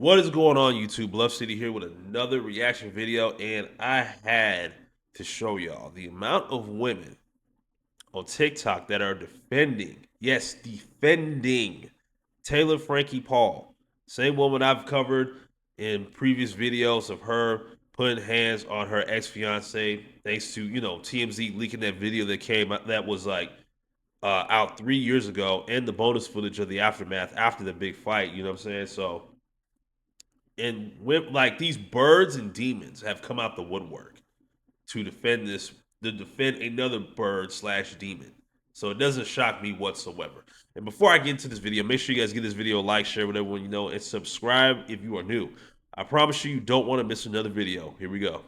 What is going on, YouTube? Love City here with another reaction video, and I had to show y'all the amount of women on TikTok that are defending, yes, defending Taylor Frankie Paul. Same woman I've covered in previous videos of her putting hands on her ex-fiance, thanks to, TMZ leaking that video that came out that was like out 3 years ago, and the bonus footage of the aftermath after the big fight. You know what I'm saying? So, and like these birds and demons have come out the woodwork to defend this, to defend another bird slash demon. So it doesn't shock me whatsoever. And before I get into this video, make sure you guys give this video a like, share with everyone you know, and subscribe if you are new. I promise you don't want to miss another video. Here we go.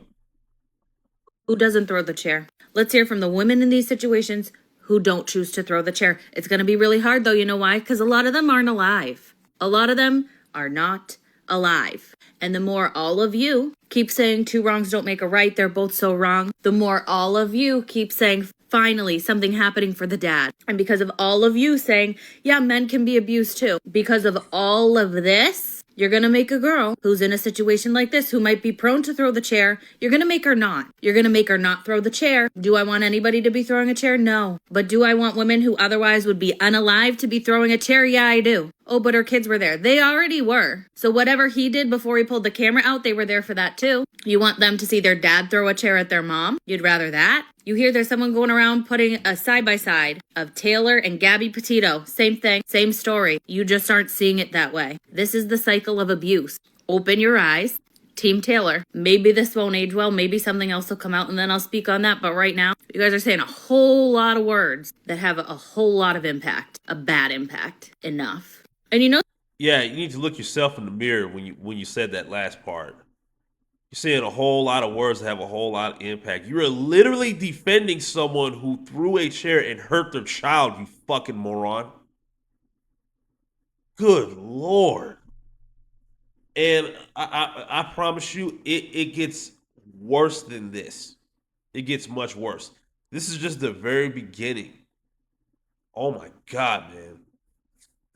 Who doesn't throw the chair? Let's hear from the women in these situations who don't choose to throw the chair. It's going to be really hard, though. You know why? Because a lot of them aren't alive. A lot of them are not alive. And the more all of you keep saying two wrongs don't make a right, they're both so wrong, the more all of you keep saying, finally, something happening for the dad. And because of all of you saying, yeah, men can be abused too, because of all of this, you're going to make a girl who's in a situation like this, who might be prone to throw the chair, you're going to make her not. You're going to make her not throw the chair. Do I want anybody to be throwing a chair? No. But do I want women who otherwise would be unalive to be throwing a chair? Yeah, I do. Oh, but her kids were there. They already were. So whatever he did before he pulled the camera out, they were there for that too. You want them to see their dad throw a chair at their mom? You'd rather that? You hear there's someone going around putting a side-by-side of Taylor and Gabby Petito. Same thing, same story. You just aren't seeing it that way. This is the cycle of abuse. Open your eyes. Team Taylor. Maybe this won't age well. Maybe something else will come out and then I'll speak on that. But right now, you guys are saying a whole lot of words that have a whole lot of impact. A bad impact. Enough. And you know... Yeah, you need to look yourself in the mirror when you said that last part. You're saying a whole lot of words that have a whole lot of impact. You're literally defending someone who threw a chair and hurt their child, you fucking moron. Good Lord. And I promise you, it gets worse than this. It gets much worse. This is just the very beginning. Oh my God, man.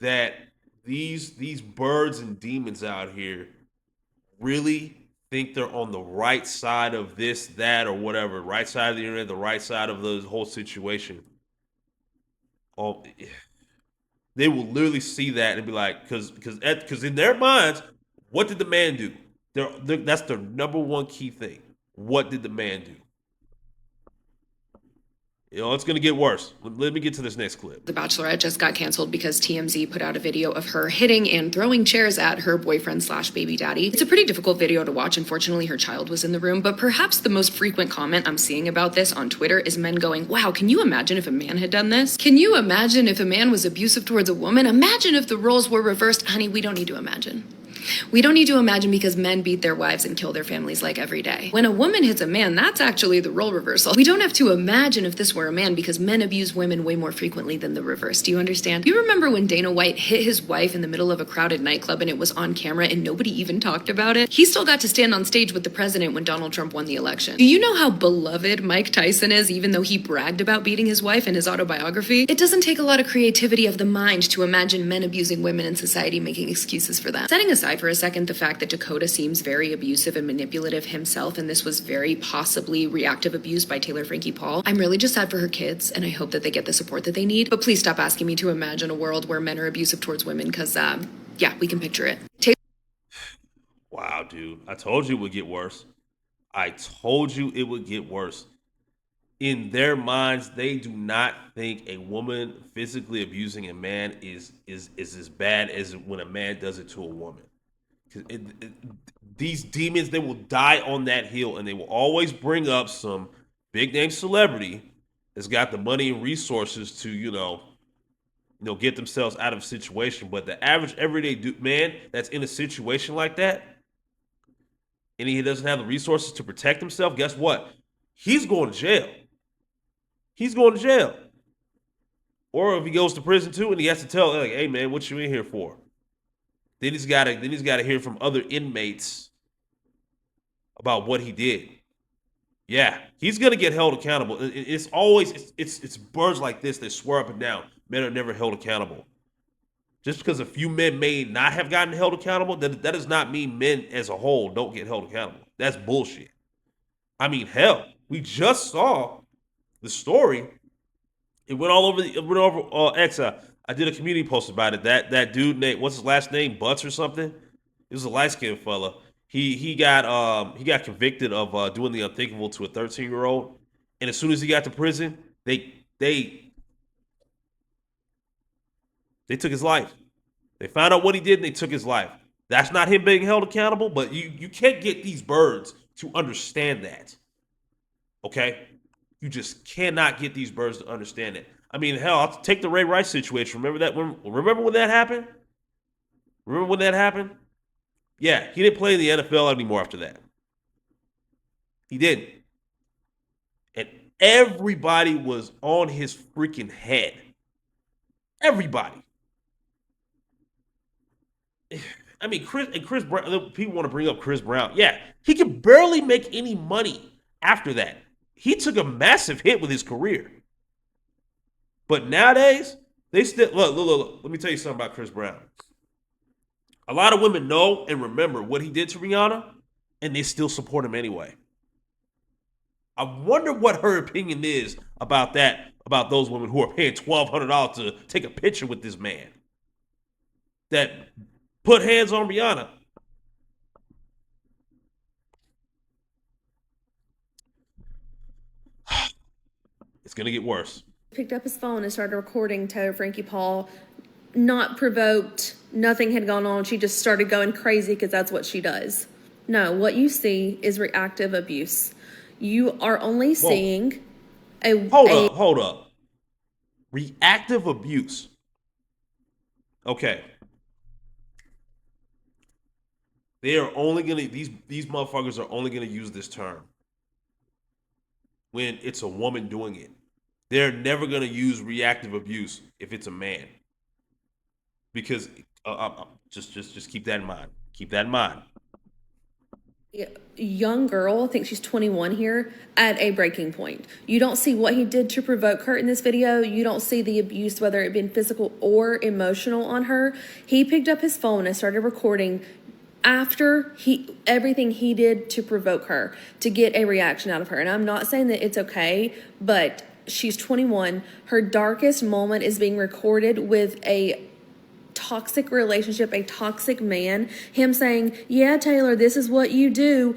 That these birds and demons out here really think they're on the right side of this, that, or whatever, right side of the internet, the right side of the whole situation. Oh, they will literally see that and be like, because in their minds, what did the man do? That's their number one key thing. What did the man do? It's going to get worse. Let me get to this next clip. The Bachelorette just got canceled because TMZ put out a video of her hitting and throwing chairs at her boyfriend slash baby daddy. It's a pretty difficult video to watch. Unfortunately, her child was in the room, but perhaps the most frequent comment I'm seeing about this on Twitter is men going, wow, can you imagine if a man had done this? Can you imagine if a man was abusive towards a woman? Imagine if the roles were reversed. Honey, we don't need to imagine. We don't need to imagine because men beat their wives and kill their families like every day. When a woman hits a man, that's actually the role reversal. We don't have to imagine if this were a man because men abuse women way more frequently than the reverse. Do you understand? You remember when Dana White hit his wife in the middle of a crowded nightclub and it was on camera and nobody even talked about it? He still got to stand on stage with the president when Donald Trump won the election. Do you know how beloved Mike Tyson is, even though he bragged about beating his wife in his autobiography? It doesn't take a lot of creativity of the mind to imagine men abusing women in society making excuses for that. Setting aside for a second the fact that Dakota seems very abusive and manipulative himself, and this was very possibly reactive abuse by Taylor Frankie Paul, I'm really just sad for her kids, and I hope that they get the support that they need. But please stop asking me to imagine a world where men are abusive towards women, because, yeah, we can picture it. Wow, dude. I told you it would get worse. I told you it would get worse. In their minds, they do not think a woman physically abusing a man is as bad as when a man does it to a woman. These demons, they will die on that hill, and they will always bring up some big name celebrity that's got the money and resources to get themselves out of a situation. But the average everyday man that's in a situation like that, and he doesn't have the resources to protect himself, guess what? He's going to jail. He's going to jail. Or if he goes to prison too, and he has to tell, like, hey man, what you in here for? Then he's got to hear from other inmates about what he did. Yeah, he's gonna get held accountable. It's always it's birds like this that swear up and down. Men are never held accountable. Just because a few men may not have gotten held accountable, that does not mean men as a whole don't get held accountable. That's bullshit. I mean, hell, we just saw the story. It went all over. It went over X. I did a community post about it. That dude named, what's his last name, Butts or something. It was a light skinned fella. He got convicted of doing the unthinkable to a 13-year-old, and as soon as he got to prison, they took his life. They found out what he did and they took his life. That's not him being held accountable, but you can't get these birds to understand that. Okay? You just cannot get these birds to understand it. I mean, hell, I'll take the Ray Rice situation. Remember when that happened? Remember when that happened? Yeah, he didn't play in the NFL anymore after that. He didn't. And everybody was on his freaking head. Everybody. I mean, Chris Brown, people want to bring up Chris Brown. Yeah, he could barely make any money after that. He took a massive hit with his career. But nowadays, they still look. Let me tell you something about Chris Brown. A lot of women know and remember what he did to Rihanna, and they still support him anyway. I wonder what her opinion is about that, about those women who are paying $1,200 to take a picture with this man that put hands on Rihanna. It's going to get worse. Picked up his phone and started recording Taylor Frankie Paul. Not provoked, nothing had gone on. She just started going crazy because that's what she does. No, what you see is reactive abuse. You are only seeing Hold up. Reactive abuse. Okay. They are only gonna these motherfuckers are only gonna use this term when it's a woman doing it. They're never gonna use reactive abuse if it's a man. Because just keep that in mind. Keep that in mind. young girl, I think she's 21 here, at a breaking point. You don't see what he did to provoke her in this video. You don't see the abuse, whether it been physical or emotional, on her. He picked up his phone and started recording after everything he did to provoke her, to get a reaction out of her. And I'm not saying that it's okay, but she's 21. Her darkest moment is being recorded with a toxic relationship, a toxic man. Him saying, yeah, Taylor, this is what you do,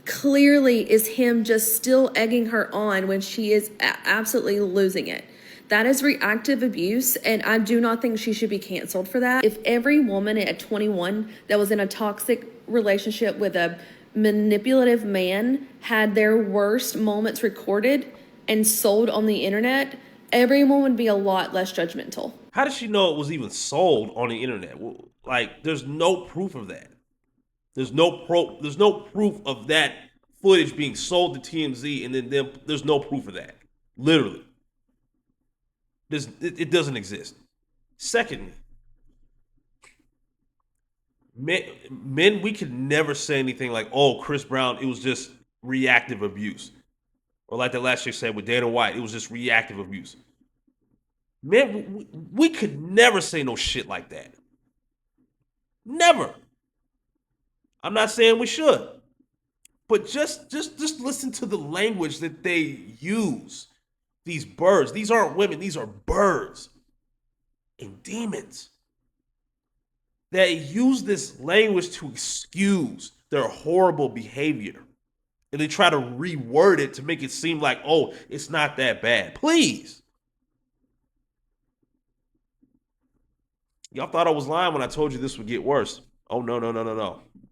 clearly is him just still egging her on when she is absolutely losing it. That is reactive abuse, and I do not think she should be canceled for that. If every woman at 21 that was in a toxic relationship with a manipulative man had their worst moments recorded and sold on the internet, everyone would be a lot less judgmental. How did she know it was even sold on the internet? Like, there's no proof of that. There's no proof of that footage being sold to TMZ, and then there's no proof of that. Literally. It doesn't exist. Secondly, men, we could never say anything like, oh, Chris Brown, it was just reactive abuse. Or like the last chick said with Dana White, it was just reactive abuse. Man, we could never say no shit like that. Never. I'm not saying we should. But just listen to the language that they use. These birds, these aren't women, these are birds and demons. They use this language to excuse their horrible behavior. And they try to reword it to make it seem like, oh, it's not that bad. Please. Y'all thought I was lying when I told you this would get worse. Oh, no.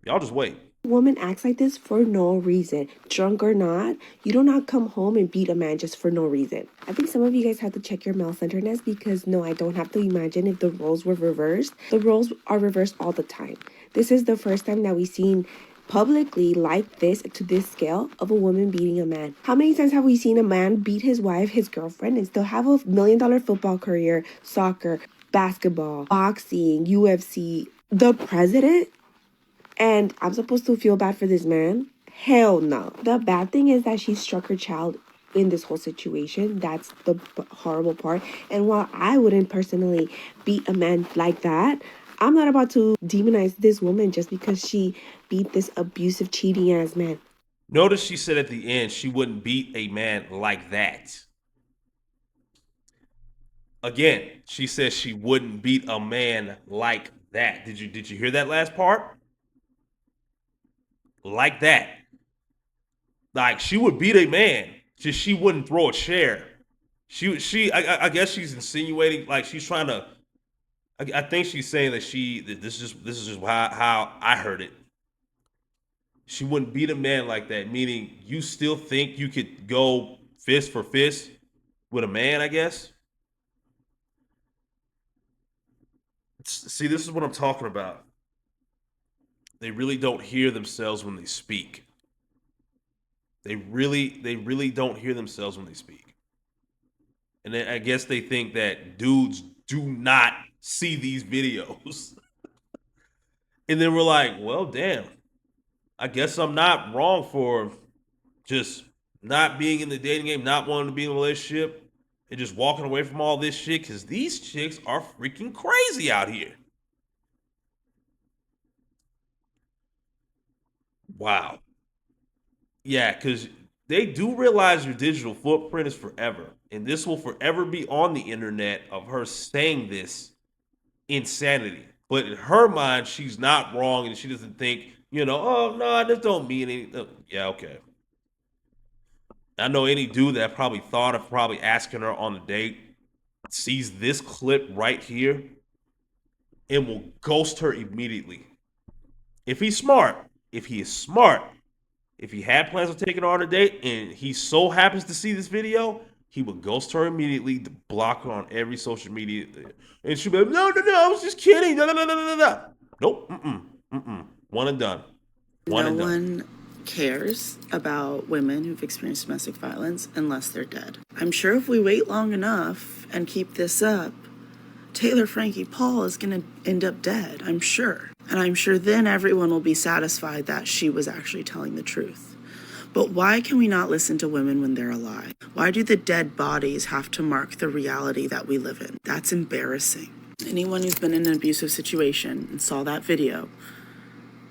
Y'all just wait. Woman acts like this for no reason. Drunk or not, you do not come home and beat a man just for no reason. I think some of you guys have to check your male-centeredness, because no, I don't have to imagine if the roles were reversed. The roles are reversed all the time. This is the first time that we've seen publicly like this, to this scale, of a woman beating a man. How many times have we seen a man beat his wife, his girlfriend, and still have a $1 million football career, soccer, basketball, boxing, UFC, the president? And I'm supposed to feel bad for this man? Hell no. The bad thing is that she struck her child in this whole situation. That's the horrible part. And while I wouldn't personally beat a man like that, I'm not about to demonize this woman just because she beat this abusive, cheating ass man. Notice she said at the end she wouldn't beat a man like that. Again, she says she wouldn't beat a man like that. Did you hear that last part? Like that. Like she would beat a man, just she wouldn't throw a chair. I guess she's insinuating like she's trying to. I think she's saying that this is just how I heard it. She wouldn't beat a man like that, meaning you still think you could go fist for fist with a man. I guess. See, this is what I'm talking about. They really don't hear themselves when they speak. They really don't hear themselves when they speak. And then I guess they think that dudes do not see these videos. And then we're like, well, damn. I guess I'm not wrong for just not being in the dating game, not wanting to be in a relationship, and just walking away from all this shit because these chicks are freaking crazy out here. Wow. Yeah, because they do realize your digital footprint is forever. And this will forever be on the internet of her saying this insanity. But in her mind, she's not wrong and she doesn't think, oh, no, this don't mean anything. Yeah, okay. I know any dude that probably thought of probably asking her on a date sees this clip right here and will ghost her immediately. If he's smart, if he is smart, if he had plans on taking her on a date and he so happens to see this video, he would ghost her immediately, to block her on every social media. And she'll be like, no, no, no, I was just kidding. No, no, no, no, no, no. Nope. One and done. No one cares about women who've experienced domestic violence unless they're dead. I'm sure if we wait long enough and keep this up, Taylor Frankie Paul is going to end up dead, I'm sure. And I'm sure then everyone will be satisfied that she was actually telling the truth. But why can we not listen to women when they're alive? Why do the dead bodies have to mark the reality that we live in? That's embarrassing. Anyone who's been in an abusive situation and saw that video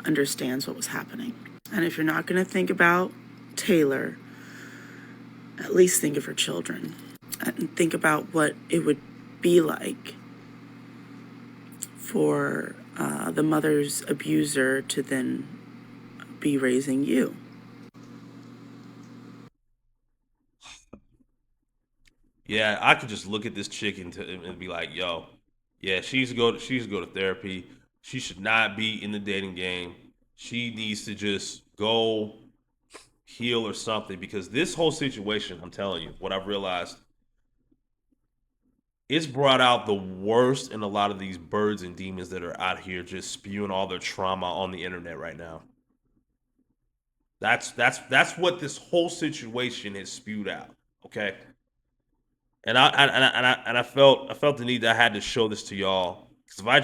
understands what was happening. And if you're not going to think about Taylor, at least think of her children and think about what it would be like for the mother's abuser to then be raising you. Yeah, I could just look at this chick and be like, yo, yeah, she needs to go to therapy. She should not be in the dating game. She needs to just go heal or something because this whole situation, I'm telling you, what I've realized, it's brought out the worst in a lot of these birds and demons that are out here just spewing all their trauma on the internet right now. That's what this whole situation has spewed out. Okay, and I felt the need that I had to show this to y'all because if I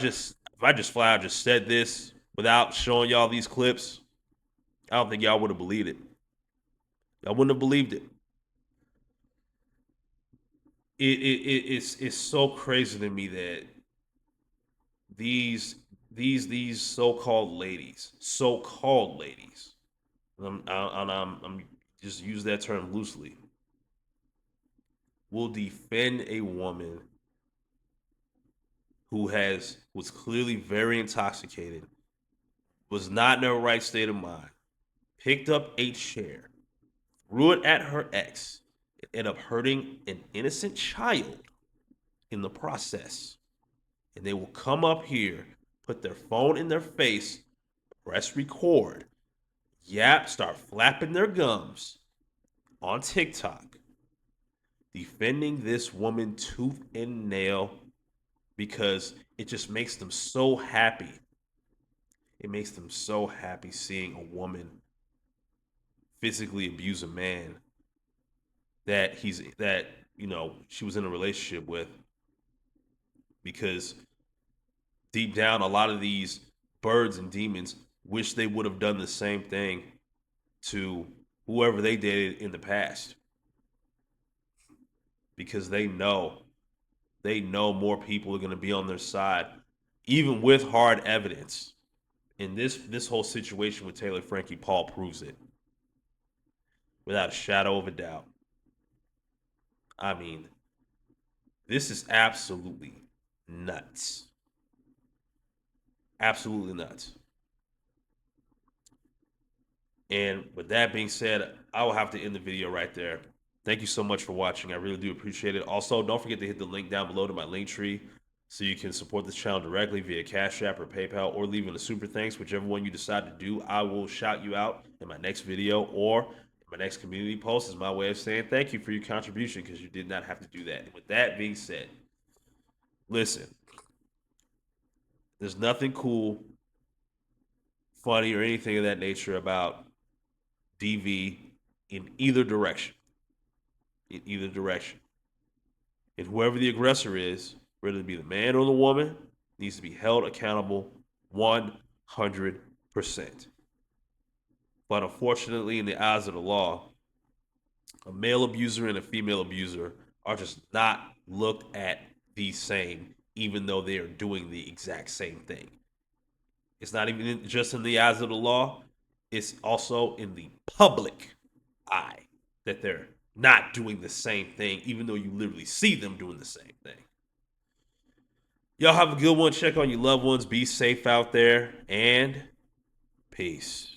just flat out just said this without showing y'all these clips, I don't think y'all would have believed it. Y'all wouldn't have believed it. It's so crazy to me that these so-called ladies, I'm just use that term loosely, will defend a woman who was clearly very intoxicated, was not in her right state of mind, picked up a chair, threw it at her ex, and ended up hurting an innocent child in the process. And they will come up here, put their phone in their face, press record, yap, start flapping their gums on TikTok, defending this woman tooth and nail because it just makes them so happy. It makes them so happy seeing a woman physically abuse a man that she was in a relationship with because deep down a lot of these birds and demons wish they would have done the same thing to whoever they dated in the past. because they know more people are going to be on their side, even with hard evidence. And this whole situation with Taylor Frankie Paul proves it without a shadow of a doubt. I mean, this is absolutely nuts. Absolutely nuts. And with that being said, I will have to end the video right there. Thank you so much for watching. I really do appreciate it. Also, don't forget to hit the link down below to my link tree so you can support this channel directly via Cash App or PayPal, or leaving a super thanks, whichever one you decide to do. I will shout you out in my next video or in my next community post as my way of saying thank you for your contribution, because you did not have to do that. And with that being said, listen, there's nothing cool, funny, or anything of that nature about DV in either direction. In either direction. And whoever the aggressor is, whether it be the man or the woman, needs to be held accountable 100%. But unfortunately, in the eyes of the law, a male abuser and a female abuser are just not looked at the same, even though they are doing the exact same thing. It's not even just in the eyes of the law, it's also in the public eye that they're not doing the same thing, even though you literally see them doing the same thing. Y'all have a good one. Check on your loved ones. Be safe out there, and peace.